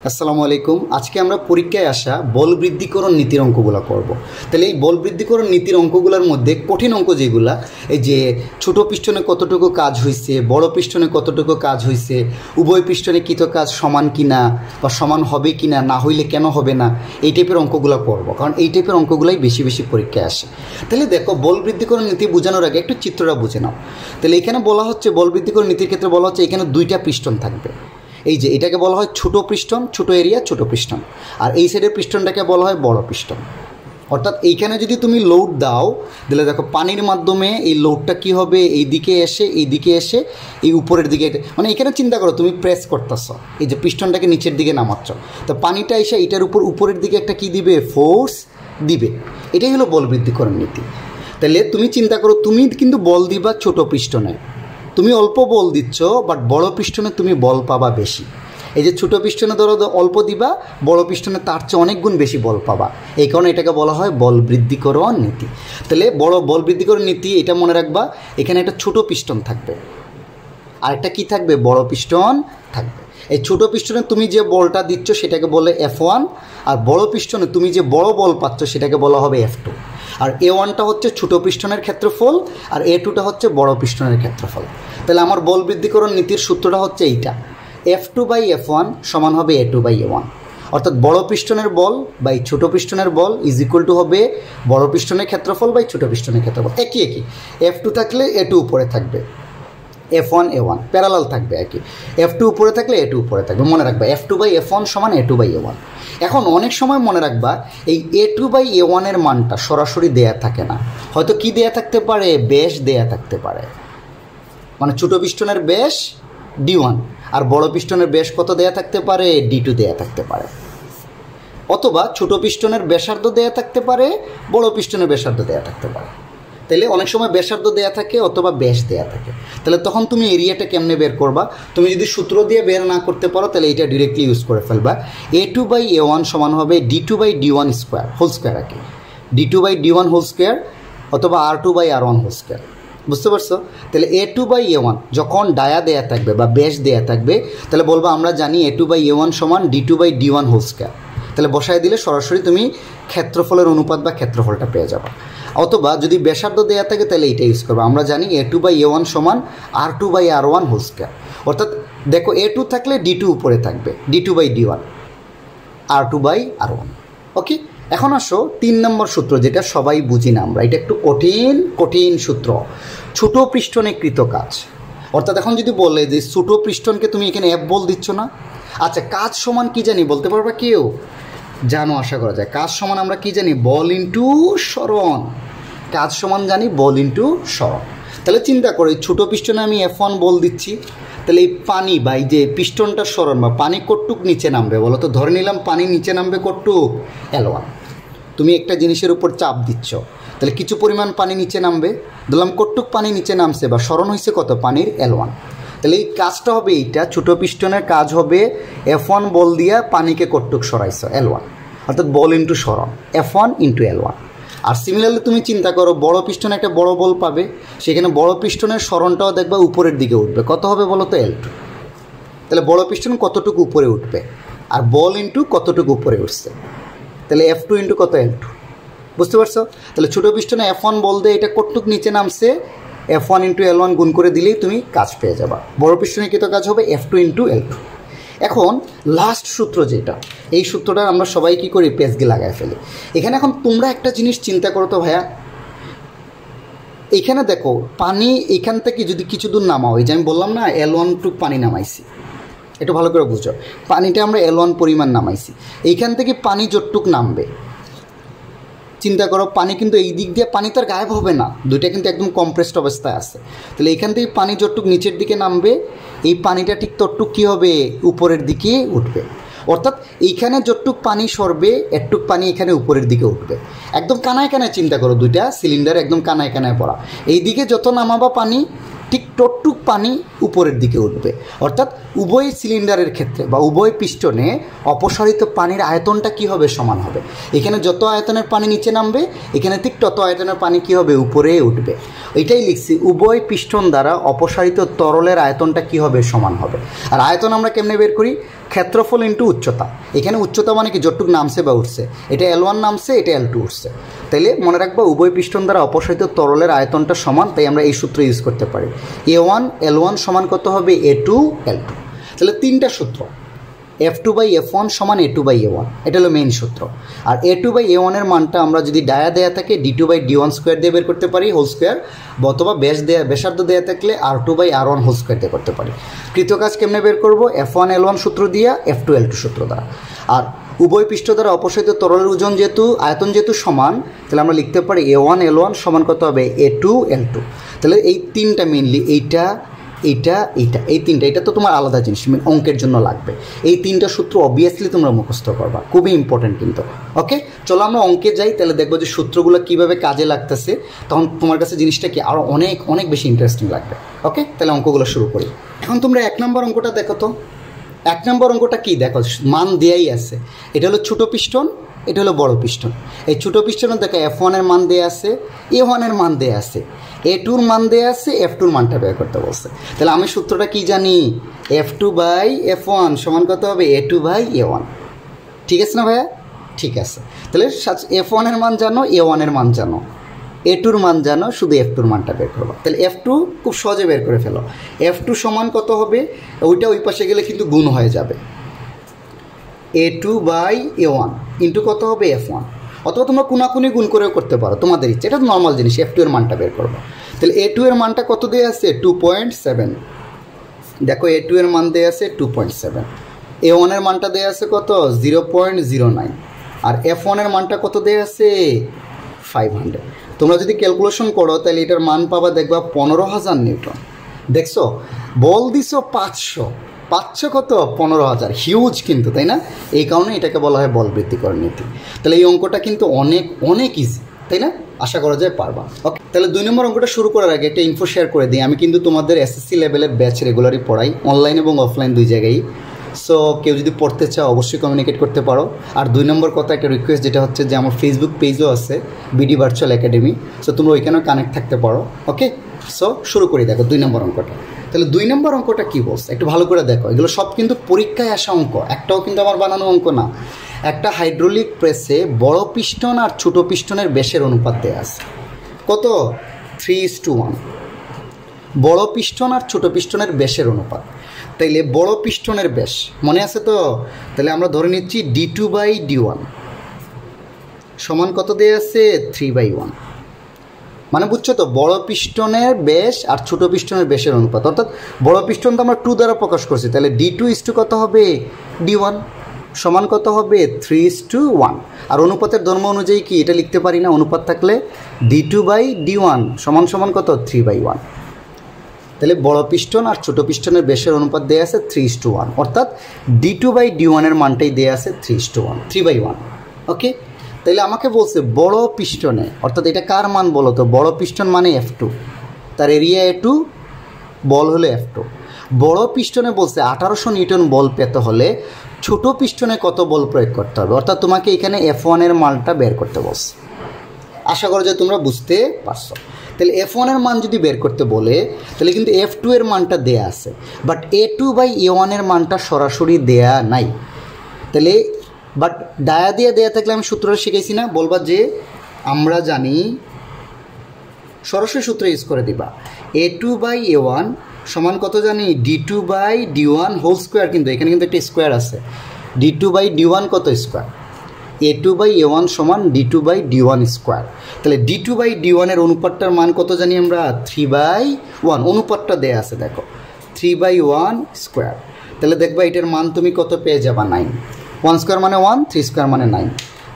আসসালামু আলাইকুম। আজকে আমরা পরীক্ষায় আসা বল বৃদ্ধিকরণ নীতির অঙ্কগুলো করব। তাহলে এই বল বৃদ্ধিকরণ নীতির অঙ্কগুলোর মধ্যে কঠিন অঙ্ক যেগুলা, এই যে ছোট পিস্টনে কতটুকু কাজ হয়েছে, বড় পিস্টনে কতটুকু কাজ হয়েছে, উভয় পিস্টনে কৃত কাজ সমান কিনা বা সমান হবে কিনা, না হইলে কেন হবে না, এই টাইপের অঙ্কগুলো করব। কারণ এই টাইপের অঙ্কগুলাই বেশি বেশি পরীক্ষায় আসে। তাহলে দেখো, বল বৃদ্ধিকরণ নীতি বোঝানোর আগে একটু চিত্রটা বুঝে নাও। তাহলে এখানে বলা হচ্ছে, বল বৃদ্ধিকরণ নীতির ক্ষেত্রে বলা হচ্ছে এখানে দুইটা পিস্টন থাকবে। এই যে এটাকে বলা হয় ছোট পিস্টন, ছোট এরিয়া ছোট পিস্টন, আর এই সাইডের পিস্টনটাকে বলা হয় বড় পিস্টন। অর্থাৎ এইখানে যদি তুমি লোড দাও, তাহলে দেখো পানির মাধ্যমে এই লোডটা কী হবে, এই দিকে এসে এই উপরের দিকে, মানে এখানে চিন্তা করো তুমি প্রেস করতেছ, এই যে পিস্টনটাকে নিচের দিকে নামাচ্ছ, তো পানিটা এসে এটার উপরের দিকে একটা কী দিবে, ফোর্স দিবে। এটাই হলো বল বৃদ্ধিকরণ নীতি। তাহলে তুমি চিন্তা করো, তুমি কিন্তু বল দিবা ছোট পিস্টনে, তুমি অল্প বল দিচ্ছ, বাট বড় পিস্টনে তুমি বল পাবা বেশি। এই যে ছোটো পিস্টনে ধরো অল্প দিবা, বড় পিস্টনে তার চেয়ে অনেক গুণ বেশি বল পাবা। এই কারণে এটাকে বলা হয় বল বৃদ্ধিকরণ নীতি। তাহলে বড় বল বৃদ্ধিকরণ নীতি, এটা মনে রাখবা, এখানে একটা ছোটো পিস্টন থাকবে, আর একটা কী থাকবে, বড় পিস্টন থাকবে। এই ছোটো পিস্টনে তুমি যে বলটা দিচ্ছ সেটাকে বলে F1, আর বড় পিস্টনে তুমি যে বড় বল পাচ্ছ সেটাকে বলা হবে F2। আর A1টা হচ্ছে ছোটো পিস্টনের ক্ষেত্রফল, আর A2টা হচ্ছে বড় পিস্টনের ক্ষেত্রফল। তাহলে আমার বল বৃদ্ধিকরণ নীতির সূত্রটা হচ্ছে এইটা, F2/F1 সমান হবে A2/A1। অর্থাৎ বড় পিস্টনের বল বাই ছোটো পিস্টনের বল ইজ ইকুয়াল টু হবে বড় পিস্টনের ক্ষেত্রফল বাই ছোটো পিস্টনের ক্ষেত্রফল। একই F2 থাকলে A2 উপরে থাকবে, F1 A1 প্যারালাল থাকবে একই, F2 উপরে থাকলে A2 উপরে থাকবে। মনে রাখবা F2/F1 সমান A2/A1। এখন অনেক সময় মনে রাখবা এই A2/A1 এর মানটা সরাসরি দেয়া থাকে না, হয়তো কি দেয়া থাকতে পারে, ব্যাস দেয়া থাকতে পারে, মানে ছোটো পিস্টনের ব্যাস D1 আর বড় পিস্টনের ব্যাস কত দেয়া থাকতে পারে, D2 দেয়া থাকতে পারে। অথবা ছোটো পিস্টনের ব্যাসার্ধ দেয়া থাকতে পারে, বড় পিস্টনের ব্যাসার্ধ দেয়া থাকতে পারে। তাহলে অনেক সময় ব্যাসার্ধ দেয়া থাকে অথবা ব্যাস দেয়া থাকে। তাহলে তখন তুমি এরিয়াটা কেমনে বের করবা, তুমি যদি সূত্র দিয়ে বের না করতে পারো তাহলে এটা ডিরেক্টলি ইউজ করে ফেলবা। A2/A1 সমান হবে D2/D1 স্কোয়ার হোল স্কোয়ার, আর কি D2/D1 হোল স্কোয়ার অথবা R2/R1 হোল স্কোয়ার। বুঝতে পারছো? তাহলে A2/A1 যখন ডায়া দেয়া থাকবে বা ব্যাস দেয়া থাকবে, তাহলে বলবো আমরা জানি A2/A1 সমান D2/D1 হোল স্কোয়ার। তাহলে বসায় দিলে সরাসরি তুমি ক্ষেত্রফলের অনুপাত বা ক্ষেত্রফলটা পেয়ে যাবে। অথবা যদি ব্যাসার্ধ দেওয়া থাকে তাহলে এইটা ইউজ করবো, আমরা জানি A2/A1 সমান R2/R1 হোল স্কোয়ার। অর্থাৎ দেখো A2 থাকলে D2 উপরে থাকবে, D2/D1 R2/R1। ওকে, এখন আসো 3 নম্বর সূত্র, যেটা সবাই বুঝি না আমরা, এটা একটু কঠিন সূত্র, ছোট পিস্টনে কৃত কাজ। অর্থাৎ এখন যদি বলে যে ছোট পিস্টনকে তুমি এখানে F বল দিচ্ছ না, আচ্ছা কাজ সমান কি জানি বলতে পারবা কেউ? জানো, আশা করা যায়। কাজ সমান আমরা কি জানি, বল ইন্টু সরণ। কাজ সমান জানি বল ইন্টু সরণ। তাহলে চিন্তা করে ছোটো পিস্টনে আমি F1 বল দিচ্ছি, তাহলে এই পানি বা এই যে পিস্টনটার সরণ বা পানি কটুক নিচে নামবে বলো তো? ধরে নিলাম পানি নিচে নামবে কটুক, L1। তুমি একটা জিনিসের উপর চাপ দিচ্ছ, তাহলে কিছু পরিমাণ পানি নিচে নামবে, ধরলাম কটুক পানি নিচে নামছে বা সরণ হয়েছে কত, পানির L1। তাহলে এই কাজটা হবে এইটা, ছোটো পিস্টনের কাজ হবে F1 বল দিয়া পানিকে কটুক সরাইছ, L1, অর্থাৎ বল ইন্টু সরণ, F1 ইন্টু L1। আর সিমিলারলি তুমি চিন্তা করো, বড় পিস্টনে একটা বড় বল পাবে, সেখানে বড় পিস্টনের সরণটাও দেখবা উপরের দিকে উঠবে, কত হবে বলো তো, L2। তাহলে বড় পিস্টন কতটুকু উপরে উঠবে, আর বল ইন্টু কতটুকু উপরে উঠছে, তাহলে F2 ইন্টু কত, L2। বুঝতে পারছো? তাহলে ছোটো পিস্টনে F1 বল দিয়ে এটা কতটুক নিচে নামছে, F1 ইন্টু L1 গুণ করে দিলেই তুমি কাজ পেয়ে যাবা। বড় পিস্টনে কত কাজ হবে, F2 ইন্টু L2। এখন লাস্ট সূত্র যেটা, এই সূত্রটা আমরা সবাই কী করি, পেজকে লাগায় ফেলি। এখানে এখন তোমরা একটা জিনিস চিন্তা করো তো ভাইয়া, এইখানে দেখো পানি এখান থেকে যদি কিছু দূর নামাও, এই যে আমি বললাম না L1 টুক পানি নামাইছি, একটু ভালো করে বুঝো, পানিটা আমরা L1 পরিমাণ নামাইছি, এইখান থেকে পানি যতটুক নামবে, চিন্তা করো পানি কিন্তু এই দিক দিয়ে পানি তার গায়েব হবে না, দুইটা কিন্তু একদম কম্প্রেসড অবস্থায় আছে। তাহলে এইখান থেকে পানি যতটুক নিচের দিকে নামবে, এই পানিটা ঠিক ততটুক কী হবে, উপরের দিকে উঠবে। অর্থাৎ এইখানে যতটুক পানি সরবে, একটুক পানি এখানে উপরের দিকে উঠবে। একদম কানায় কানায় চিন্তা করো, দুইটা সিলিন্ডার একদম কানায় কানায় পড়া, এই দিকে যত নামাবা পানি, ঠিক ততটুক পানি উপরের দিকে উঠবে। অর্থাৎ উভয় সিলিন্ডারের ক্ষেত্রে বা উভয় পিস্টনে অপসারিত পানির আয়তনটা কী হবে, সমান হবে। এখানে যত আয়তনের পানি নিচে নামবে, এখানে ঠিক তত আয়তনের পানি কী হবে, উপরে উঠবে। এটাই লিখছি, উভয় পিস্টন দ্বারা অপসারিত তরলের আয়তনটা কী হবে, সমান হবে। আর আয়তন আমরা কেমনে বের করি, ক্ষেত্রফল ইন্টু উচ্চতা। এখানে উচ্চতা মানে কি, যতটুক নামছে বা উঠছে, এটা L1 নামছে, এটা L2 উঠছে। তাইলে মনে রাখবা উভয় পিস্টন দ্বারা অপসারিত তরলের আয়তনটা সমান, তাই আমরা এই সূত্র ইউজ করতে পারি। A1 L1 সমান কত হবে, A2 L2। তাহলে তিনটা সূত্র, F2/F1 সমান A2/A1, এটা হলো মেইন সূত্র। আর A2/A1 এর মানটা আমরা যদি ডায়া দেয়া থাকে D2/D1 স্কোয়ার দিয়ে বের করতে পারি, হোল স্কোয়ার, অথবা ব্যাসার্ধ দেয়া থাকলে R2/R1 হোল স্কোয়ার দিয়ে করতে পারি। কৃতকাজ কেমনে বের করব, F1 L1 সূত্র দিয়া, F2 L2 সূত্র দ্বারা। আর উভয় পৃষ্ঠ দ্বারা অপসারিত তরলের ওজন যেহেতু, আয়তন যেহেতু সমান, তাহলে আমরা লিখতে পারি A1 L1 সমান কত হবে, A2 L2। তাহলে এই তিনটা মেইনলি, এইটা এই তিনটা, এটা তো তোমার আলাদা জিনিস, অঙ্কের জন্য লাগবে। এই তিনটা সূত্র অবভিয়াসলি তোমরা মুখস্থ করবা, খুবই ইম্পর্টেন্ট কিন্তু। ওকে, চলো আমরা অঙ্কে যাই, তাহলে দেখবো যে সূত্রগুলো কীভাবে কাজে লাগতেছে, তখন তোমার কাছে জিনিসটা কি আরও অনেক অনেক বেশি ইন্টারেস্টিং লাগবে। ওকে, তাহলে অঙ্কগুলো শুরু করি। এখন তোমরা 1 নম্বর অঙ্কটা দেখো তো। 1 নম্বর অঙ্কটা কি দেখো, মান দেয়াই আছে। এটা হলো ছোটো পিস্টন, এটা হলো বড় পিস্টন। এই ছোটো পিস্টনের দেখো F1 এর মান দেয়া আছে, A1 এর মান দেয়া আছে, A2 মান দেয়া আছে, F2 এর মানটা বের করতে বলছে। তাহলে আমি সূত্রটা কি জানি, F2/F1 সমান কত হবে, A2/A1। ঠিক আছে না ভাইয়া? ঠিক আছে। তাহলে F1 এর মান জানো, A1 এর মান জানো, A2 এর মান জানো, শুধু F2 এর মানটা বের করবো। তাহলে F2 খুব সহজে বের করে ফেলো। F2 সমান কত হবে, ওইটা ওই পাশে গেলে কিন্তু গুণ হয়ে যাবে, A2/A1 ইন্টু কত হবে, F1। অথবা তোমরা কোনাকুনি গুণ করেও করতে পারো, তোমাদের ইচ্ছে, এটা তো নর্মাল জিনিস। F2 এর মানটা বের করবো। তাহলে A2 এর মানটা কত দেওয়া আছে, 2.7। দেখো A2 এর মান দেওয়া আছে 2.7, A1 এর মানটা দেওয়া আছে কত, 0.09, আর F1 এর মানটা কত দেওয়া আছে, 500। তোমরা যদি ক্যালকুলেশন করো তাহলে এটার মান পাবা, দেখবা 15,000 নিউটন। দেখছো, বল দিছো 500 কত, 15,000, হিউজ কিন্তু, তাই না? এই কারণে এটাকে বলা হয় বল বৃদ্ধিকরণ নীতি। তাহলে এই অঙ্কটা কিন্তু অনেক অনেক ইজি, তাই না? আশা করা যায় পারবা। ওকে, তাহলে 2 নম্বর অঙ্কটা শুরু করার আগে একটা ইনফো শেয়ার করে দিই। আমি কিন্তু তোমাদের SSC লেভেলের ব্যাচ রেগুলারই পড়াই, অনলাইন এবং অফলাইন দুই জায়গায়। সো কেউ যদি পড়তে চাও অবশ্যই কমিউনিকেট করতে পারো। আর 2 নম্বর কথা, একটা রিকোয়েস্ট, যেটা হচ্ছে যে আমার ফেসবুক পেজও আছে, BD ভার্চুয়াল একাডেমি। সো তোমরা ওইখানেও কানেক্ট থাকতে পারো। ওকে, সো শুরু করি। দেখো 2 নম্বর অঙ্কটা। তাহলে 2 নম্বর অঙ্কটা কী বলছে একটু ভালো করে দেখো। এগুলো সব কিন্তু পরীক্ষায় আসা অঙ্ক, একটাও কিন্তু আমার বানানো অঙ্ক না। একটা হাইড্রোলিক প্রেসে বড় পিস্টন আর ছোটো পিস্টনের ব্যাসের অনুপাত দেওয়া আছে কত, 3:1। বড় পিস্টন আর ছোটো পিস্টনের ব্যাসের অনুপাত। তাইলে বড় পিস্টনের ব্যাস মনে আছে তো? তাহলে আমরা ধরে নিচ্ছি D2/D1 সমান কত দেওয়া আছে, 3/1। মানে বুঝছো তো, বড় পিস্টনের ব্যাস আর ছোটো পিস্টনের ব্যাসের অনুপাত। অর্থাৎ বড় পিস্টন তো আমরা 2 দ্বারা প্রকাশ করছি, তাহলে D2 কত হবে, D1 সমান কত হবে, 3:1। আর অনুপাতের ধর্ম অনুযায়ী কি এটা লিখতে পারি না, অনুপাত থাকলে D2/D1 সমান কত, 3/1। তাহলে বড় পিস্টন আর ছোটো পিস্টনের ব্যাসের অনুপাত দেওয়া আছে 3:1, অর্থাৎ D2/D1 এর মানটাই দেওয়া আছে 3:1। ওকে, তাহলে আমাকে বলছে বড় পিস্টনে, অর্থাৎ এটা কার মান বলো তো, বড় পিস্টন মানে F2, তার এরিয়া A2, বল হলো F2। বড় পিস্টনে বলছে 1800 নিউটন বল পেতে হলে ছোট পিস্টনে কত বল প্রয়োগ করতে হবে, অর্থাৎ তোমাকে এখানে F1 এর মানটা বের করতে বলছে। আশা করা যায় তোমরা বুঝতে পারছো। তাহলে F1 এর মান যদি বের করতে বলে, তাহলে কিন্তু F2 এর মানটা দেয়া আছে, বাট A2/A1 এর মানটা সরাসরি দেয়া নাই। তাহলে বাট ডায়া দিয়ে দেয়া থাকলে আমি সূত্রটা শিখেছি না, বলবা যে আমরা জানি, সরাসরি সূত্র ইউজ করে দিবা, A2/A1 সমান কত জানি, D2/D1 হোল স্কোয়ার। কিন্তু এখানে কিন্তু একটা স্কোয়ার আছে, D2/D1 কত স্কোয়ার, A2/A1 সমান D2/D1 স্কোয়ার। তাহলে D2/D1 এর অনুপাতটার মান কত জানি আমরা, 3/1। অনুপাতটা দেয়া আছে দেখো, 3/1 স্কোয়ার। তাহলে দেখবা এটার মান তুমি কত পেয়ে যাবা, 9। 1 স্কোয়ার মানে 1, 3 স্কোয়ার মানে 9।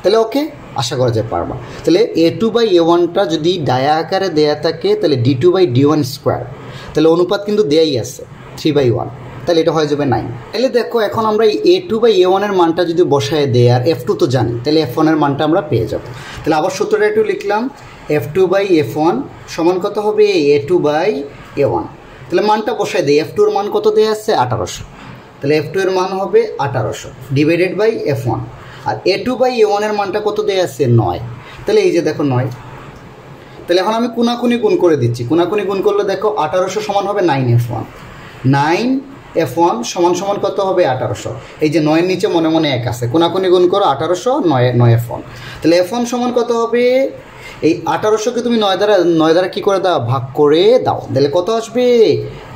তাহলে ওকে, আশা করা যায় পারবা। তাহলে A2/A1টা যদি ডায়া আকারে দেয়া থাকে, তাহলে D2/D1 স্কোয়ার। তাহলে অনুপাত কিন্তু দেয়াই আছে 3/1, তাহলে এটা হয়ে যাবে 9। তাহলে দেখো এখন আমরা এই A2/A1 এর মানটা যদি বসায় দেয়, আর F2 তো জানি, তাহলে F1 এর মানটা আমরা পেয়ে যাব। তাহলে আবার সূত্রটা একটু লিখলাম, F2/F1 সমান কত হবে, A2/A1। তাহলে মানটা বসাই দিই, F2 এর মান কত দেয়া আছে 1800, তাহলে F2 এর মান হবে 1800 divided by F1, R A2 by A1 এর মানটা কত দেয়া আছে 9, তাহলে এই যে দেখো 9। তাহলে এখন আমি কোনাকুনি গুণ করে দিচ্ছি, কোনাকুনি গুণ করলে দেখো 1800 সমান হবে 9F1, 9F1 সমান সমান কত হবে 1800, এই যে 9 এর নিচে মনে মনে 1 আছে, কোনাকুনি গুণ করো 1800 9F1, তাহলে F1 সমান কত হবে, এই 1800কে তুমি 9 দ্বারা কী করে দাও, ভাগ করে দাও, তাহলে কত আসবে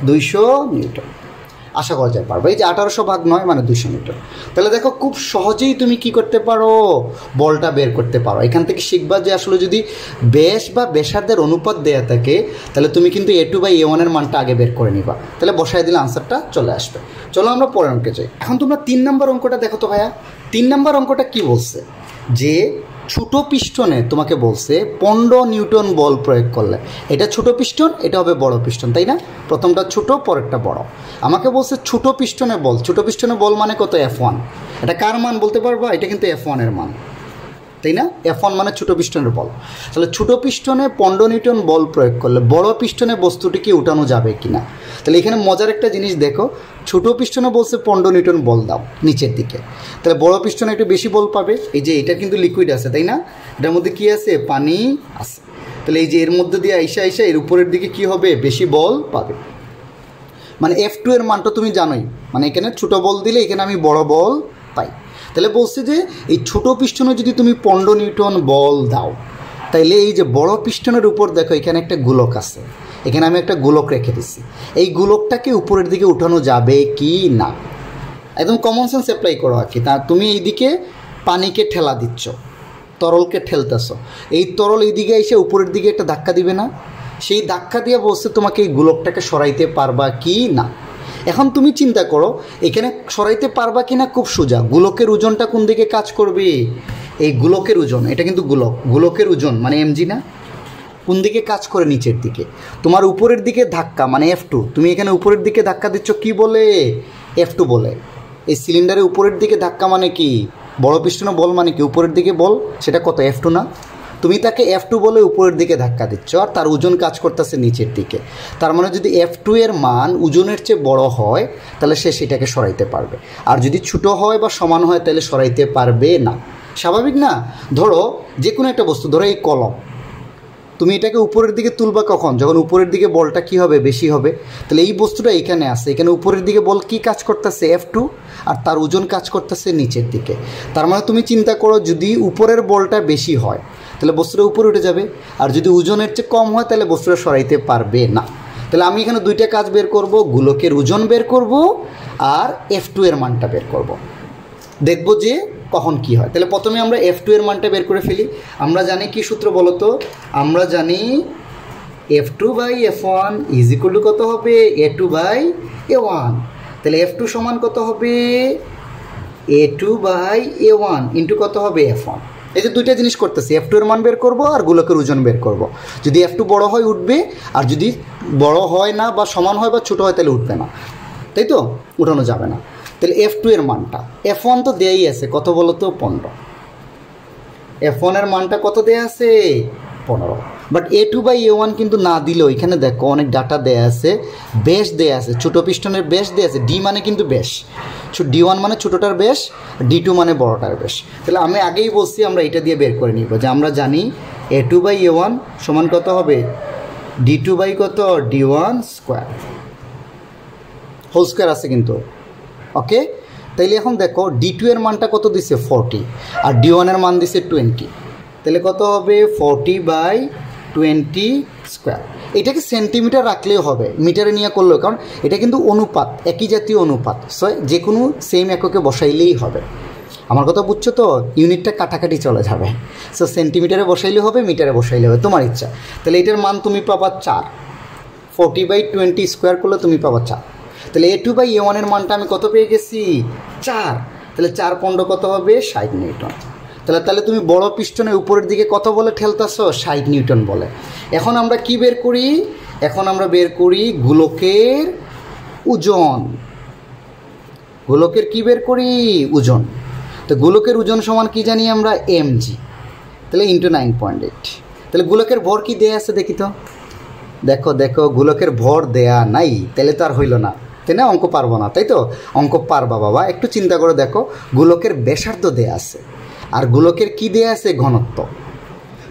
200 নিউটন। আশা করা যায় পারবে, এই যে 1800 ভাগ 9 মানে 200 নিউটন। তাহলে দেখো খুব সহজেই তুমি কি করতে পারো, বলটা বের করতে পারো। এখান থেকে শিখবা যে আসলে যদি ব্যাস বা ব্যাসার্ধের অনুপাত দেয়া থাকে তাহলে তুমি কিন্তু A2 বাই A1 এর মানটা আগে বের করে নিবা, তাহলে বসায় দিলে আনসারটা চলে আসবে। চলো আমরা পরের অঙ্কে যাই। এখন তোমরা 3 নম্বর অঙ্কটা দেখো তো ভাইয়া, 3 নম্বর অঙ্কটা কি বলছে, যে ছোট পিস্টনে তোমাকে বলছে 15 নিউটন বল প্রয়োগ করলে, এটা ছোট পিস্টন, এটা হবে বড় পিস্টন, তাই না? প্রথমটা ছোট, পরেরটা বড়। আমাকে বলছে ছোট পিস্টনে বল, ছোট পিস্টনে বল মানে কত F1, এটা কার মান বলতে পারবা, এটা কিন্তু F1 এর মান, তাই না? F1 মানে ছোট পিস্টনের বল। তাহলে ছোট পিস্টনে 15 নিউটন বল প্রয়োগ করলে বড় পিস্টনে বস্তুটিকে উঠানো যাবে কিনা। তাহলে এখানে মজার একটা জিনিস দেখো, ছোট পিস্টনে বলছে 15 নিউটন বল দাও নিচের দিকে, তাহলে বড় পিস্টনে একটু বেশি বল পাবে। এই যে এটা কিন্তু লিকুইড আছে, তাই না? এটার মধ্যে কি আছে, পানি আছে, তাহলে এই যে এর মধ্যে দিয়ে আইসা এর উপরের দিকে কি হবে, বেশি বল পাবে। মানে F2 এর মানটা তুমি জানোই, মানে এখানে ছোট বল দিলে এখানে আমি বড় বল পাই। তাহলে বলছি যে এই ছোট পিস্টনে যদি তুমি 15 নিউটন বল দাও, তাইলে এই যে বড় পিস্টনের উপর দেখো এখানে একটা গোলক আছে, এখানে আমি একটা গোলক রেখে দিচ্ছি, এই গোলকটাকে উপরের দিকে উঠানো যাবে কি না, একদম কমন সেন্স অ্যাপ্লাই করো আর কি। তা তুমি এইদিকে পানিকে ঠেলা দিচ্ছ, তরলকে ঠেলতেছ, এই তরল এইদিকে এসে উপরের দিকে একটা ধাক্কা দিবে না, সেই ধাক্কা দিয়ে বলছে তোমাকে এই গোলকটাকে সরাইতে পারবা কি না। এখন তুমি চিন্তা করো এখানে সরাইতে পারবা কি না, খুব সোজা। গোলকের ওজনটা কোন দিকে কাজ করবে, এই গোলকের ওজন, এটা কিন্তু গোলকের ওজন মানে mg না, কোন দিকে কাজ করে, নিচের দিকে। তোমার উপরের দিকে ধাক্কা মানে F2, তুমি এখানে উপরের দিকে ধাক্কা দিচ্ছ কি বলে, F2 বলে। এই সিলিন্ডারের উপরের দিকে ধাক্কা মানে কি, বড় পিস্টনে বল মানে কি উপরের দিকে বল, সেটা কত F2 না। তুমি তাকে F2 বলে উপরের দিকে ধাক্কা দিচ্ছ, আর তার ওজন কাজ করতেছে নিচের দিকে। তার মানে যদি F2 এর মান ওজনের চেয়ে বড় হয় তাহলে সে সেটাকে সরাইতে পারবে, আর যদি ছোট হয় বা সমান হয় তাহলে সরাইতে পারবে না। স্বাভাবিক না? ধরো যে কোনো একটা বস্তু, ধরো এই কলম, তুমি এটাকে উপরের দিকে তুলবা কখন, যখন উপরের দিকে বলটা কি হবে, বেশি হবে। তাহলে এই বস্তুটা এখানে আছে, এখানে উপরের দিকে বল কি কাজ করতেছে, F2, আর তার ওজন কাজ করতেছে নিচের দিকে। তার মানে তুমি চিন্তা করো যদি উপরের বলটা বেশি হয় তাহলে বস্তুটা উপরে উঠে যাবে, আর যদি ওজনের চেয়ে কম হয় তাহলে বস্তুটা সরাইতে পারবে না। তাহলে আমি এখানে দুইটা কাজ বের করব, গোলকের ওজন বের করব আর F2 এর মানটা বের করব, দেখব যে কখন কি হয়। তাহলে প্রথমে আমরা F2 এর মানটা বের করে ফেলি। আমরা জানি কি সূত্র বলো তো, আমরা জানি F2 by F1 is equal to কত হবে, A2 বাই A1। তাহলে F2 সমান কত হবে, A2 বাই A1 ইন্টু কত হবে, F1। এই যে দুইটা জিনিস করতেছি, F2 এর মান বের করব আর গোলকের ওজন বের করব। যদি F2 বড় হয় উঠবে, আর যদি বড় হয় না বা সমান হয় বা ছোট হয় তাহলে উঠবে না, তাই তো, উঠানো যাবে না। তাহলে F2 এর মানটা, F1 তো দেয়াই আছে কত বলো তো 15, F1 এর মানটা কত দেয়া আছে 15, বাট A2 বাই A1 কিন্তু না দিলেও এখানে দেখো অনেক ডাটা দেয়া আছে, ব্যাস দেয়া আছে, ছোটো পিস্টনের ব্যাস দেয়া আছে, D মানে কিন্তু ব্যাস, D1 মানে ছোটোটার ব্যাস, D2 মানে বড়টার ব্যাস। তাহলে আমি আগেই বলছি আমরা এটা দিয়ে বের করে নিব যে আমরা জানি A2 বাই A1 সমান কত হবে, D2 বাই কত, D1 স্কোয়ার, হোল স্কোয়ার আছে কিন্তু, ওকে। তাইলে এখন দেখো D2 এর মানটা কত দিছে 40, আর D1 এর মান দিছে 20, তাহলে কত হবে 40 বাই 20 স্কোয়ার। এটাকে সেন্টিমিটার রাখলেও হবে, মিটারে নিয়ে করলেও, কারণ এটা কিন্তু অনুপাত, একই জাতীয় অনুপাত, সো যে কোনো সেম এককে বসাইলেই হবে। আমার কথা বুঝছো তো, ইউনিটটা কাটাকাটি চলে যাবে, সো সেন্টিমিটারে বসাইলে হবে, মিটারে বসাইলে হবে, তোমার ইচ্ছা। তাহলে এটার মান তুমি পাবা 4, 40 বাই 20 স্কোয়ার করলে তুমি পাবা 4। তাহলে A2 বাই A1 এর মানটা আমি কত পেয়ে গেছি 4, তাহলে 4 15 কত হবে 60 নিউটন। তাহলে তুমি বড় পিস্টনের উপরের দিকে কত বলে ঠেলতেছো, 60 নিউটন বলে। এখন আমরা কি বের করি, এখন আমরা বের করি গোলকের ওজন, গোলকের কি বের করি, ওজন। তো গোলকের ওজন সমান কি জানি আমরা mg, তাহলে ইন্টু 9.8। তাহলে গোলকের ভর কি দেয়া আছে দেখি তো, দেখো দেখো গোলকের ভর দেয়া নাই, তাহলে তো আর হইল না, তাই না? অঙ্ক পারবো না, তাই তো? অঙ্ক পারবা বাবা, একটু চিন্তা করে দেখো। গোলকের ব্যাসার্ধ দেয়া আছে, আর গোলকের কি দেয়া আছে? ঘনত্ব।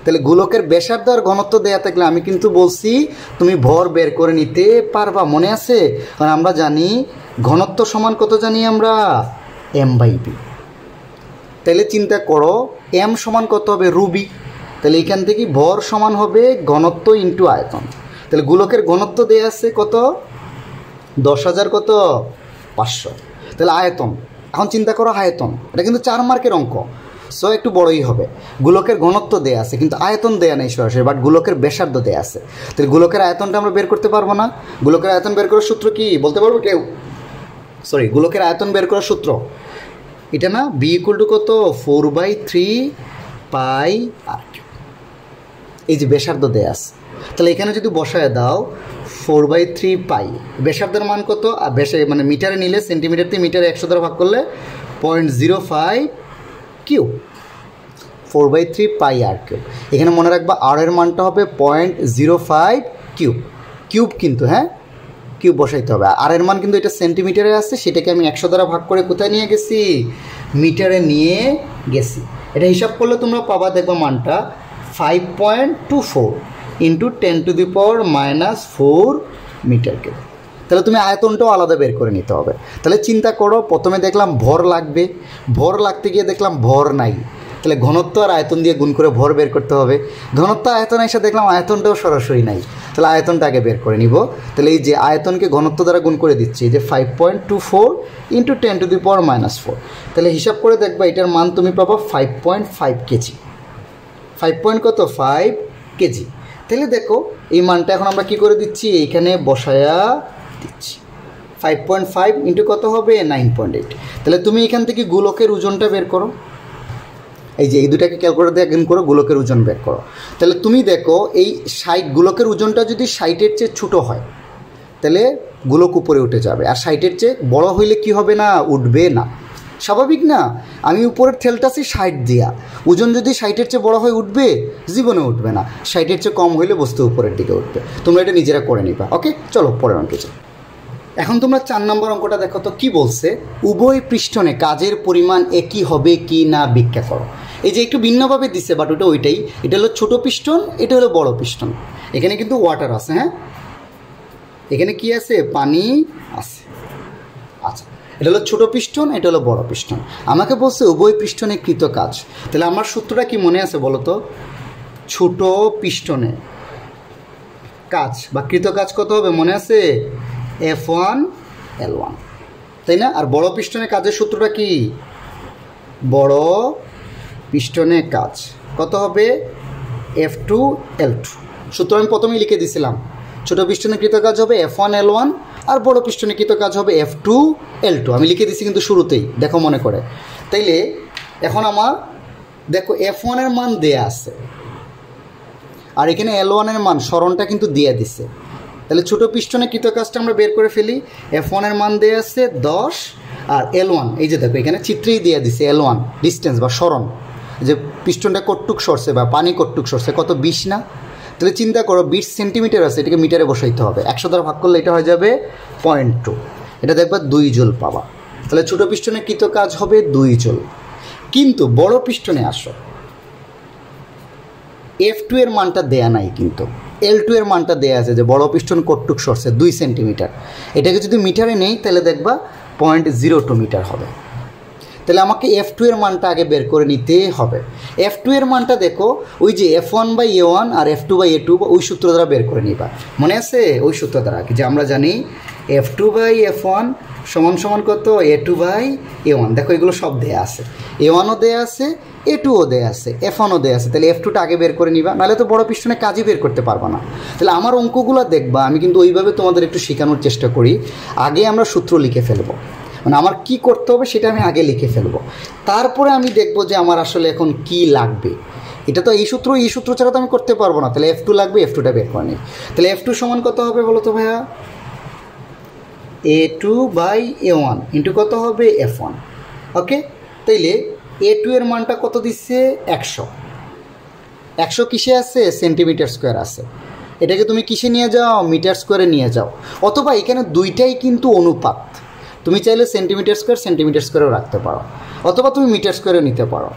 তাহলে গোলকের ব্যাসার্ধ আর ঘনত্ব দেয়া থাকলে আমি কিন্তু বলছি তুমি ভর বের করে নিতে পারবা, মনে আছে? কারণ আমরা জানি ঘনত্ব সমান কত জানি আমরা? m/b। তাহলে চিন্তা করো m সমান কত হবে? রুবি। তাহলে এখান থেকে ভর সমান হবে ঘনত্ব ইন্টু আয়তন। তাহলে গোলকের ঘনত্ব দেয়া আছে কত? 10,000 কত? 500। তাহলে আয়তন, এখন চিন্তা করো আয়তন, এটা কিন্তু 4 মার্কের অঙ্ক, সো একটু বড়ই হবে। গোলকের ঘনত্ব দেয়া আছে কিন্তু আয়তন দেয়া নেই সরাসরি, বাট গোলকের ব্যাসার্ধ দেয়া আছে। তাহলে গোলকের আয়তনটা আমরা বের করতে পারবো না? গোলকের আয়তন বের করার সূত্র কি বলতে পারবো কেউ? সরি, গোলকের আয়তন বের করার সূত্র এটা না, b = কত? 4/3 পাই r। এই যে ব্যাসার্ধ দেয়া আছে, তাহলে এখানে যদি বসায় দাও 4/3 পাই, ব্যাসার্ধের মান কত? মানে মিটারে নিলে সেন্টিমিটার থেকে মিটারে 100 দ্বারা ভাগ করলে 0.05 কিউব, 4/3 পাই r কিউব। এখানে মনে রাখবা r এর মানটা হবে 0.05 কিউব, কিউব কিন্তু, হ্যাঁ কিউব বসাইতে হবে। আর এর মান কিন্তু এটা সেন্টিমিটারে আছে, সেটাকে আমি 100 দ্বারা ভাগ করে কোথায় নিয়ে গেছি? মিটারে নিয়ে গেছি। এটা হিসাব করলে তোমরা পাবা, দেখবা মানটা 5.24 ইন্টু 10⁻⁻4 মিটার কিউব। তাহলে তুমি আয়তনটাও আলাদা বের করে নিতে হবে। তাহলে চিন্তা করো, প্রথমে দেখলাম ভর লাগবে, ভর লাগতে গিয়ে দেখলাম ভর নাই, তাহলে ঘনত্ব আর আয়তন দিয়ে গুণ করে ভর বের করতে হবে। ঘনত্ব আয়তন এসে দেখলাম আয়তনটাও সরাসরি নাই, তাহলে আয়তনটা আগে বের করে নিব। তাহলে এই যে আয়তনকে ঘনত্ব দ্বারা গুণ করে দিচ্ছি, এই যে 5.24 ইন্টু 10⁻⁻4, তাহলে হিসাব করে দেখবা এটার মান তুমি পাবা 5.5 কেজি। 5 কেজি। তাহলে দেখো এই মানটা এখন আমরা কি করে দিচ্ছি? এইখানে বসায়া দিচ্ছি। 5.5 ইন্টু কত হবে? 9.8। তাহলে তুমি এখান থেকে গোলকের ওজনটা বের করো, এই যে এই দুটাকে ক্যালকুলেটর দিয়ে গুণ করো, গোলকের ওজন বের করো। তাহলে তুমি দেখো এই 60, গোলকের ওজনটা যদি 60-এর চেয়ে ছোটো হয় তাহলে গোলক উপরে উঠে যাবে, আর 60-এর চেয়ে বড় হইলে কি হবে না? উঠবে না। স্বাভাবিক না? আমি উপরের ঠেলটাছি 60 দিয়া, ওজন যদি 60-এর চেয়ে বড় হয়ে উঠবে? জীবনে উঠবে না। 60-এর চেয়ে কম হইলে বস্তু উপরের দিকে উঠবে। তোমরা এটা নিজেরা করে নিবা। ওকে, চলো পরের অঙ্কে যাই। এখন তোমরা 4 নম্বর অঙ্কটা দেখো তো কি বলছে? উভয় পৃষ্ঠনে কাজের পরিমাণ একই হবে কি না ব্যাখ্যা করো। এই যে একটু ভিন্নভাবে দিচ্ছে, বাট ওইটাই। এটা হলো ছোট পিস্টন, এটা হলো বড় পিস্টন। এখানে কিন্তু ওয়াটার আছে, হ্যাঁ এখানে কি আছে? পানি আছে। আচ্ছা, এটা হলো ছোট পিস্টন, এটা হলো বড় পিস্টন। আমাকে বলছে উভয় পিস্টনে কৃত কাজ। তাহলে আমার সূত্রটা কি মনে আছে বলো তো? ছোট পিস্টনে কাজ বা কৃত কাজ কত হবে মনে আছে? F1 L1, তাই না? আর বড় পিস্টনে কাজের সূত্রটা কি? বড় পিস্টনে কাজ কত হবে? F2 L2। সূত্র আমি প্রথমেই লিখে দিয়েছিলাম, ছোট পিস্টনে কৃত কাজ হবে F1 L1, আর বড় পিস্টনে কৃত কাজ হবে F2 L2। আমি লিখে দিয়েছি কিন্তু শুরুতেই, দেখো মনে করে। তাইলে এখন আমার দেখো F1 এর মান দেয়া আছে, আর এখানে L1 এর মান সরণটা কিন্তু দিয়ে দিছে। তাহলে ছোট পিস্টনে কৃত কাজটা আমরা বের করে ফেলি। F1 এর মান দেয়া আছে 10, আর L1 এই যে দেখো এখানে চিত্রেই দিয়ে দিছে L1 ডিস্টেন্স বা সরণ, যে পিস্টনটা কটটুক সরছে বা পানি কটটুক সরছে, কত? 20 না? তাহলে চিন্তা করো 20 সেন্টিমিটার আছে, এটাকে মিটারে বসাইতে হবে। 100 দ্বারা ভাগ করলে এটা হয়ে যাবে 0.2, এটা দেখবা 2 জুল পাবা। তাহলে ছোট পিস্টনে কৃত কাজ হবে 2 জুল। কিন্তু বড় পিস্টনে আসো, F2 এর মানটা দেয়া নাই, কিন্তু L2 এর মানটা দেয়া আছে যে বড় পিস্টন কটটুক সরছে 2 সেন্টিমিটার। এটাকে যদি মিটারে নেই তাহলে দেখবা 0.02 মিটার হবে। তাহলে আমাকে F2 এর মানটা আগে বের করে নিতে হবে। F2 এর মানটা দেখো ওই যে F1/A1 আর F2/A2 ওই সূত্র দ্বারা বের করে নিবা, মনে আছে? ওই সূত্র দ্বারা যে আমরা জানি F2/F1 সমান কত? A2/A1। দেখো এগুলো সব দেয়া আছে, A1ও দেয়া আছে, A2ও দেয়া আছে, F1ও দেয়া আছে। তাহলে F2টা আগে বের করে নিবা, নাহলে তো বড় পিস্টনে কাজই বের করতে পারবা না। তাহলে আমার অঙ্কগুলো দেখবা আমি কিন্তু ওইভাবে তোমাদের একটু শেখানোর চেষ্টা করি। আগে আমরা সূত্র লিখে ফেলবো, মানে আমার কি করতে হবে সেটা আমি আগে লিখে ফেলবো, তারপরে আমি দেখবো যে আমার আসলে এখন কি লাগবে। এটা তো এই সূত্র ছাড়া তো আমি করতে পারবো না। তাহলে F2 লাগবে, F2টা বের করে নিই। তাহলে F2 সমান কত হবে বলো তো ভাইয়া? A2/A1 ইন্টু কত হবে? F1। ওকে, তাইলে A2 এর মানটা কত দিচ্ছে? 100। 100 কিসে আছে? সেন্টিমিটার স্কোয়ার আছে। এটাকে তুমি কিসে নিয়ে যাও, মিটার স্কোয়ারে নিয়ে যাও, অথবা এখানে দুইটাই কিন্তু অনুপাত, তুমি চাইলে সেন্টিমিটার স্কোয়ারেও রাখতে পারো, অথবা তুমি মিটার স্কোয়ারেও নিতে পারো।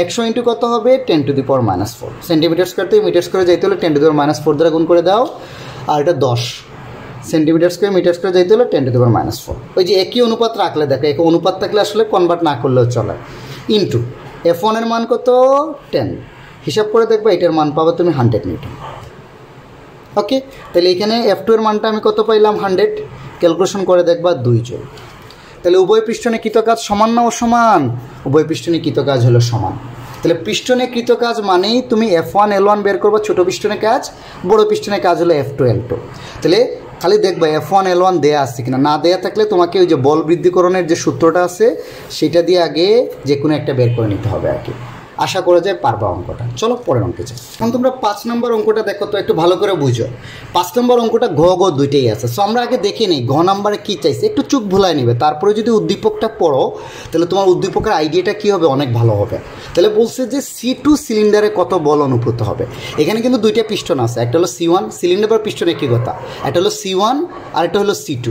100 ইন্টু কত হবে 10⁻⁻4, সেন্টিমিটার স্কোয়ার থেকে মিটার স্কোয়ারে যাইতে হলে 10⁻⁻4 দ্বারা গুণ করে দাও, আর এটা 10, সেন্টিমিটার স্কোয়ার মিটার স্কোয়ার যাইতে হলে 10⁻⁻4। ওই যে একই অনুপাত রাখলে দেখো, একই অনুপাত থাকলে আসলে কনভার্ট না করলেও চলে। ইন্টু F1 এর মান কত 10, হিসাব করে দেখবা এটার মান পাবে তুমি 100 নিউটন। ওকে, তাহলে এখানে F2 এর মানটা আমি কত পাইলাম 100, ক্যালকুলেশন করে দেখবা 2 জুল। তাহলে উভয় পিস্টনে কৃতকাজ সমান না অসমান? উভয় পিস্টনে কৃতকাজ হলো সমান। তাহলে পিস্টনে কৃতকাজ মানেই তুমি F1 L1 বের করবা, ছোটো পিস্টনে কাজ, বড় পিস্টনে কাজ হলো F2 L2। তাহলে খালি দেখবা F1 L1 দেয়া আছে কিনা, না দেয়া থাকলে তোমাকে ওই যে বল বৃদ্ধিকরণের যে সূত্রটা আছে সেটা দিয়ে আগে যে কোনো একটা বের করে নিতে হবে আর কি। আশা করা যায় পারবা অঙ্কটা। চলো পরের অঙ্কে যাই। এখন তোমরা 5 নম্বর অঙ্কটা দেখো তো, একটু ভালো করে বুঝো। 5 নম্বর অঙ্কটা ঘ গ দুইটাই আছে। সো আমরা আগে দেখে নিই ঘ নাম্বারে কী চাইছে, একটু চোখ ভুলাই নেবে, তারপরে যদি উদ্দীপকটা পড়ো তাহলে তোমার উদ্দীপকের আইডিয়াটা কী হবে, অনেক ভালো হবে। তাহলে বলছে যে C2 সিলিন্ডারে কত বল অনুভূত হবে। এখানে কিন্তু দুইটা পিস্টন আছে, একটা হলো C1, সিলিন্ডার বা পিস্টন একই কথা, একটা হলো C1 আর একটা হলো C2।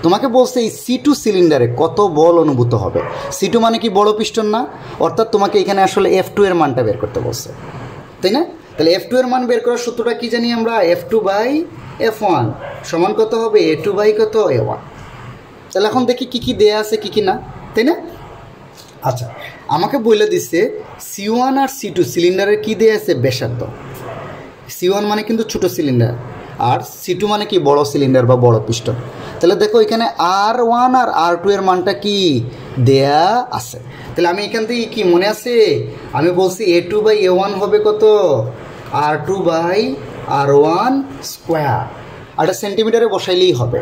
তোমাকে বলছে এই C2 সিলিন্ডারে কত বল অনুভূত হবে। C2 মানে কি বড় পিস্টন না, অর্থাৎ তোমাকে এখানে আসলে F2 এর মানটা বের করতে বলছে, তাই না? তাহলে F2 এর মান বের করার সূত্রটা কি জানি আমরা, F2/F1 সমান কত হবে A2/কত A1। তাহলে এখন দেখি কি কি দেয়া আছে কি কি না, তাই না? আচ্ছা, আমাকে বলে দিচ্ছে C1 আর C2 সিলিন্ডারের কি দেয়া আছে, ব্যাসার্ধ। C1 মানে কিন্তু ছোট সিলিন্ডার, আর C2 মানে কি বড় সিলিন্ডার বা বড় পিস্টন। তাহলে দেখো এখানে R1 আর R2 এর মানটা কি দেয়া আছে। তাহলে আমি এখান থেকে কি মনে আছে, আমি বলছি A2/A1 হবে কত, R2/R1 স্কোয়ার, আর এটা সেন্টিমিটারে বসাইলেই হবে।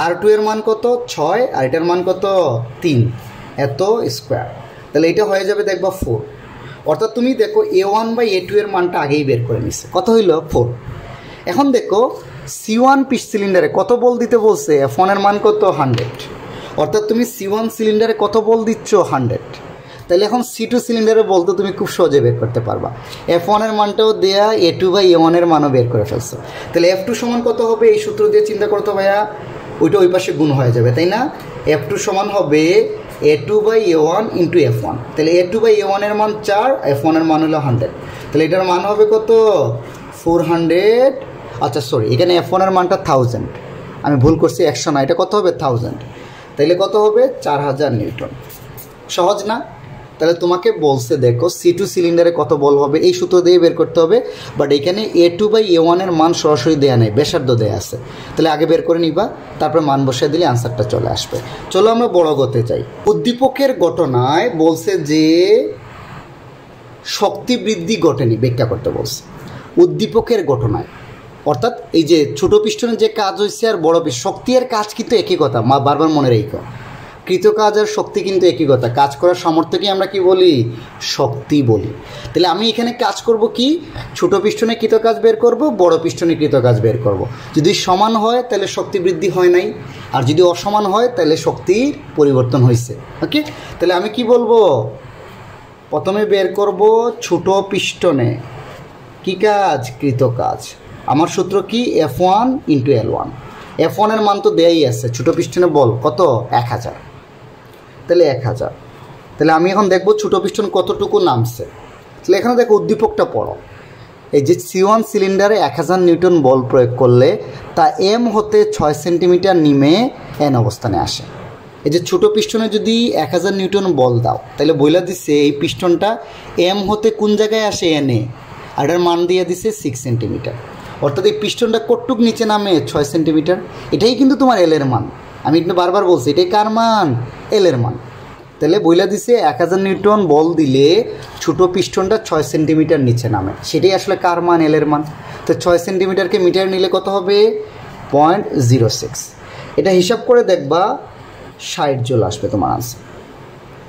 R2 এর মান কত 6, আর এটার মান কত 3, এত স্কোয়ার। তাহলে এটা হয়ে যাবে দেখবা 4। অর্থাৎ তুমি দেখো A1/A2 এর মানটা আগেই বের করে নিচ্ছে, কত হইল 4। এখন দেখো C1 পিস সিলিন্ডারে কত বল দিতে বলছে, F1 এর মান কত 100, অর্থাৎ তুমি C1 সিলিন্ডারে কত বল দিচ্ছ 100। তাহলে এখন C2 সিলিন্ডারে বলতে তুমি খুব সহজে বের করতে পারবা। F1 এর মানটাও দেয়া, A2/A1 এর মানও বের করে ফেলছো। তাহলে F2 সমান কত হবে, এই সূত্র দিয়ে চিন্তা করতো ভাইয়া, ওইটা ওই পাশে গুণ হয়ে যাবে, তাই না? F2 সমান হবে A2/A1 ইন্টু F1। তাহলে A2/A1 এর মান 4, F1 এর মান হলো 100। তাহলে এটার মান হবে কত 400। আচ্ছা সরি, এখানে F1 এর মানটা 1000, আমি ভুল করছি, 100 না, এটা কত হবে 1000। তাহলে কত হবে 4000 নিউটন। সহজ না? তাহলে তোমাকে বলছে দেখো C2 সিলিন্ডারে কত বল হবে, এই সূত্র দিয়ে বের করতে হবে। বাট এখানে A2/A1 এর মান সরাসরি দেয়া নেই, ব্যাসার্ধ দেয়া আছে। তাহলে আগে বের করে নিবা, তারপরে মান বসিয়ে দিলে আনসারটা চলে আসবে। চলো আমরা বড় গতে যাই। উদ্দীপকের ঘটনায় বলছে যে শক্তি বৃদ্ধি ঘটেনি, ব্যাখ্যা করতে বলছে উদ্দীপকের ঘটনায়। অর্থাৎ এই যে ছোট পিস্টনের যে কাজ হয়েছে আর বড় শক্তি আর কাজ কিন্তু একই কথা, বারবার মনে রেখো, কৃতকাজ আর শক্তি কিন্তু একই কথা। কাজ করার সামর্থ্যকে আমরা কি বলি, শক্তি বলি। তাহলে আমি এখানে কাজ করব কি, ছোট পিস্টনে কৃতকাজ বের করব, বড় পিস্টনে কৃতকাজ বের করব। যদি সমান হয় তাহলে শক্তি বৃদ্ধি হয় নাই, আর যদি অসমান হয় তাহলে শক্তির পরিবর্তন হয়েছে। ওকে, তাহলে আমি কি বলবো, প্রথমে বের করব ছোট পিস্টনে কি কাজ, কৃতকাজ। আমার সূত্র কি, F1 ইন্টু L1। F1 এর মান তো দেয়াই আছে, ছোটো পিস্টনে বল কত 1000, তাহলে 1000। তাহলে আমি এখন দেখব ছোটো পিস্টন কতটুকু নামছে। তাহলে এখানে দেখো উদ্দীপকটা পড়ো, এই যে C1 সিলিন্ডারে 1000 নিউটন বল প্রয়োগ করলে তা M হতে 6 সেন্টিমিটার নিমে N অবস্থানে আসে। এই যে ছোটো পিস্টনে যদি 1000 নিউটন বল দাও, তাহলে বইলা দিচ্ছে এই পিস্টনটা M হতে কোন জায়গায় আসে, N-এ, আর এটার মান দিয়ে দিচ্ছে 6 সেন্টিমিটার। অর্থাৎ এই পিস্টনটা কতটুক নিচে নামে, 6 সেন্টিমিটার। এটাই কিন্তু তোমার L এর মান, আমি কিন্তু বারবার বলছি এটাই কার মান, L এর মান। তাহলে বইলা দিছে 1000 নিউটন বল দিলে ছোটো পিস্টনটা 6 সেন্টিমিটার নিচে নামে, সেটাই আসলে কার মান, L এর মান। তো 6 সেন্টিমিটারকে মিটার নিলে কত হবে 0.06। এটা হিসাব করে দেখবা 60 জুল আসবে তোমার আনসার,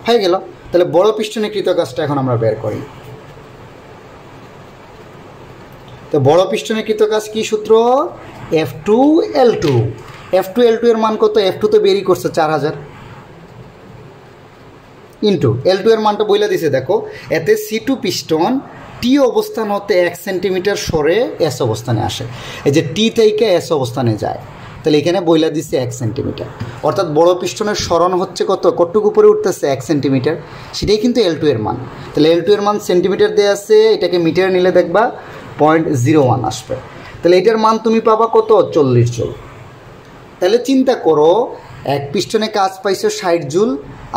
হয়ে গেল। তাহলে বড় পিস্টনে কৃতকাজটা এখন আমরা বের করি। তো বড় পিস্টনে কৃতকাজ কি সূত্র, F2L2। F2L2 এর মান কত, F2 তো বেরই করছে 4000, ইন্টু L2 এর মানটা বইলা দিছে দেখো, এতে C2 পিস্টন টি অবস্থান হতে 1 সেন্টিমিটার সরে এস অবস্থানে আসে, এই যে টি থেকে এস অবস্থানে যায়, তাহলে এখানে বইলা দিচ্ছে 1 সেন্টিমিটার। অর্থাৎ বড় পিস্টনের সরণ হচ্ছে কতটুকু উপরে উঠতেছে 1 সেন্টিমিটার, সেটাই কিন্তু L2 এর মান। তাহলে L2 এর মান সেন্টিমিটার দেওয়া আছে, এটাকে মিটারে নিলে দেখবা 0.01 আসবে। তাহলে এটার মান তুমি পাবা কত? 40 জুল। তাহলে চিন্তা করো, এক পিস্টনে কাজ পাইছো 60 জুল,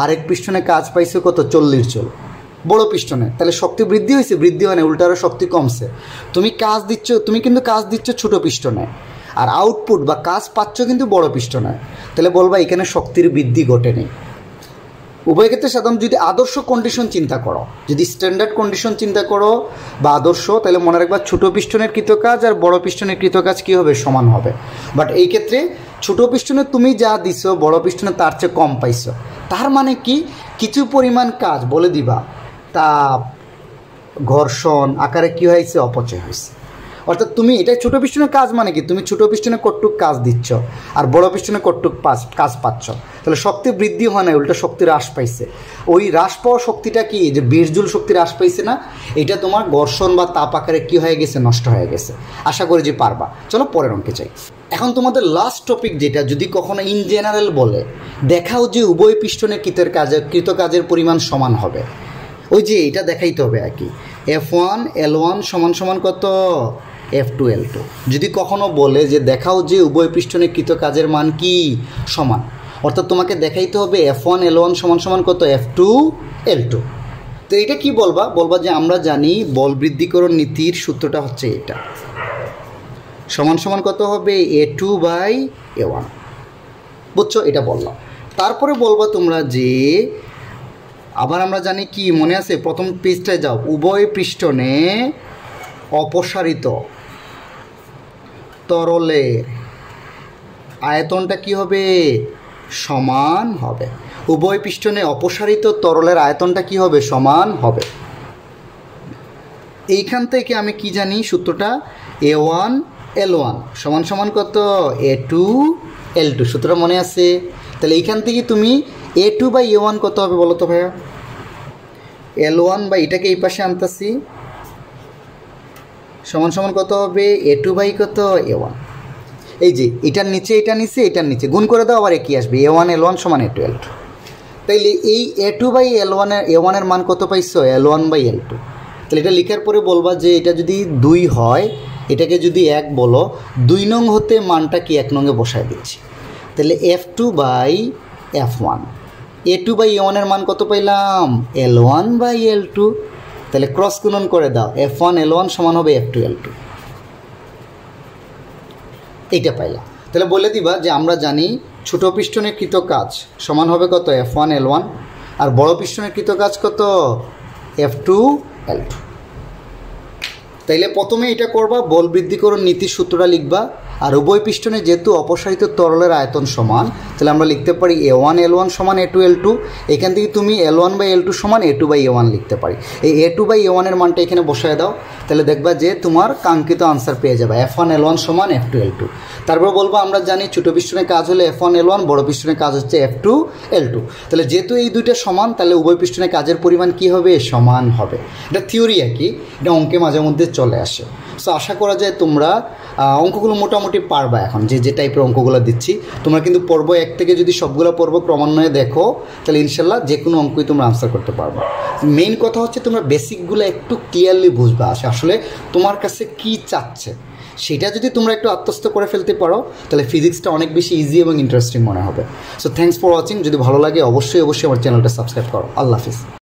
আরেক পিস্টনে কাজ পাইছো কত? 40 জুল বড় পিস্টনে। তাহলে শক্তি বৃদ্ধি হয়েছে? বৃদ্ধি হয় না, উল্টা আরও শক্তি কমছে। তুমি কিন্তু কাজ দিচ্ছ ছোট পিস্টনে, আর আউটপুট বা কাজ পাচ্ছ কিন্তু বড় পিস্টনে। তাহলে বলবা এখানে শক্তির বৃদ্ধি ঘটেনি। উভয় ক্ষেত্রে সাধারণত যদি আদর্শ কন্ডিশন চিন্তা করো, যদি স্ট্যান্ডার্ড কন্ডিশন চিন্তা করো বা আদর্শ, তাহলে মনে রাখবা ছোটো পিস্টনের কৃতকাজ আর বড় পিস্টনের কৃতকাজ কী হবে? সমান হবে। বাট এই ক্ষেত্রে ছোটো পিস্টনে তুমি যা দিছো বড় পিস্টনে তার চেয়ে কম পাইছো। তার মানে কি? কিছু পরিমাণ কাজ বলে দিবা, তাপ, ঘর্ষণ আকারে কী হয়েছে? অপচয় হয়েছে। অর্থাৎ তুমি এটা ছোটো পিস্টনের কাজ মানে কি? তুমি ছোটো পিস্টনে কতটুক কাজ দিচ্ছ আর বড় পিস্টনে কতটুক কাজ পাচ্ছ। তাহলে শক্তি বৃদ্ধি হয় না, উল্টা শক্তি হ্রাস পাইছে। ওই হ্রাস পাওয়া শক্তিটা কি? যে 20 জুল শক্তি হ্রাস পাইছে না, এটা তোমার ঘর্ষণ বা তাপ আকারে কী হয়ে গেছে? নষ্ট হয়ে গেছে। আশা করি যে পারবা। চলো পরের অঙ্কে চাই। এখন তোমাদের লাস্ট টপিক যেটা, যদি কখনো ইন জেনারেল বলে দেখাও যে উভয় পিস্টনের কৃতকাজের পরিমাণ সমান হবে, ওই যে এটা দেখাইতে হবে আর কি। F1 L1 সমান সমান কত? F2 L2। যদি কখনো বলে যে দেখাও যে উভয় পিস্টনের কৃতকাজের মান কি? সমান, অর্থাৎ তোমাকে দেখাইতে হবে F1 L1 সমান সমান কত? F2 L2। তো এটা কি বলবা? বলবা যে আমরা জানি বল বৃদ্ধিকরণ নীতির সূত্রটা হচ্ছে এটা, সমান সমান কত হবে? A2/A1। বুঝছো? এটা বললাম। তারপরে বলবা তোমরা যে আবার আমরা জানি কি, মনে আছে? প্রথম পেজটায় যাও, উভয় পিস্টনে অপসারিত তরলের আয়তনটা কি হবে? সমান হবে। উভয় পিস্টনে অপসারিত তরলের আয়তনটা কি হবে? সমান হবে। এইখান থেকে আমি কি জানি সূত্রটা? A1 L1 সমান সমান কত? A2 L2। সূত্রটা মনে আছে? তাহলে এইখান থেকে তুমি A2/A1 কত হবে বলো তো ভাইয়া? L1 বা এটাকে এই পাশে আনতেছি, সমান সমান কত হবে? A2/কত? A1। এই যে এটার নিচে এটার নিচে গুণ করে দাও, আবার একই আসবে। A1 L1 সমান A2 L2। তাইলে এই A2/L1 A1-এর মান কত পাইছো? L1/L2। তাহলে এটা লেখার পরে বলবা যে এটা যদি 2 হয়, এটাকে যদি 1 বলো, 2 নং হতে মানটা কি 1 নংয়ে বসায় দিচ্ছি। তাহলে F2/F1, A2/A1-এর মান কত পাইলাম? L1/L2। তাহলে ক্রস গুণন করে দাও, F1 L1 সমান হবে F2 L2। এইটা পাইলাম। তাহলে বলে দিবা যে আমরা জানি ছোট পিস্টনের কৃতকাজ সমান হবে কত? F1 L1, আর বড় পিস্টনের কৃতকাজ কত? F2 L2। তাইলে প্রথমে এটা করবা, বল বৃদ্ধিকরণ নীতির সূত্রটা লিখবা। আর উভয় পিস্টনে যেহেতু অপসারিত তরলের আয়তন সমান, তাহলে আমরা লিখতে পারি A1 L1 সমান A2 L2। এখান থেকে তুমি L1/L2 সমান A2/A1 লিখতে পারি। এই A2/A1-এর মানটা এখানে বসায় দাও, তাহলে দেখবা যে তোমার কাঙ্ক্ষিত আনসার পেয়ে যাবে, F1 L1 সমান F2 L2। তারপর বলবো আমরা জানি ছোটো পিস্টনের কাজ হলে F1 L1, বড় পিস্টনের কাজ হচ্ছে F2 L2। তাহলে যেহেতু এই দুইটা সমান, তাহলে উভয় পিস্টনের কাজের পরিমাণ কি হবে? সমান হবে। এটা থিওরি আর কি, এটা অঙ্কে মাঝে মধ্যে চলে আসে। সো আশা করা যায় তোমরা অঙ্কগুলো মোটামুটি পারবা। এখন যে টাইপের অঙ্কগুলো দিচ্ছি, তোমরা কিন্তু পর্ব 1 থেকে যদি সবগুলো পর্ব ক্রমান্বয়ে দেখো, তাহলে ইনশাল্লাহ যে কোনো অঙ্কই তোমরা আনসার করতে পারবা। মেইন কথা হচ্ছে তোমরা বেসিকগুলো একটু ক্লিয়ারলি বুঝবা, আসলে তোমার কাছে কি চাচ্ছে সেটা যদি তোমরা একটু আত্মস্থ করে ফেলতে পারো, তাহলে ফিজিক্সটা অনেক বেশি ইজি এবং ইন্টারেস্টিং মনে হবে। So thanks for watching. যদি ভালো লাগে অবশ্যই আমার চ্যানেলটা সাবস্ক্রাইব করো। আল্লাহ হাফিজ।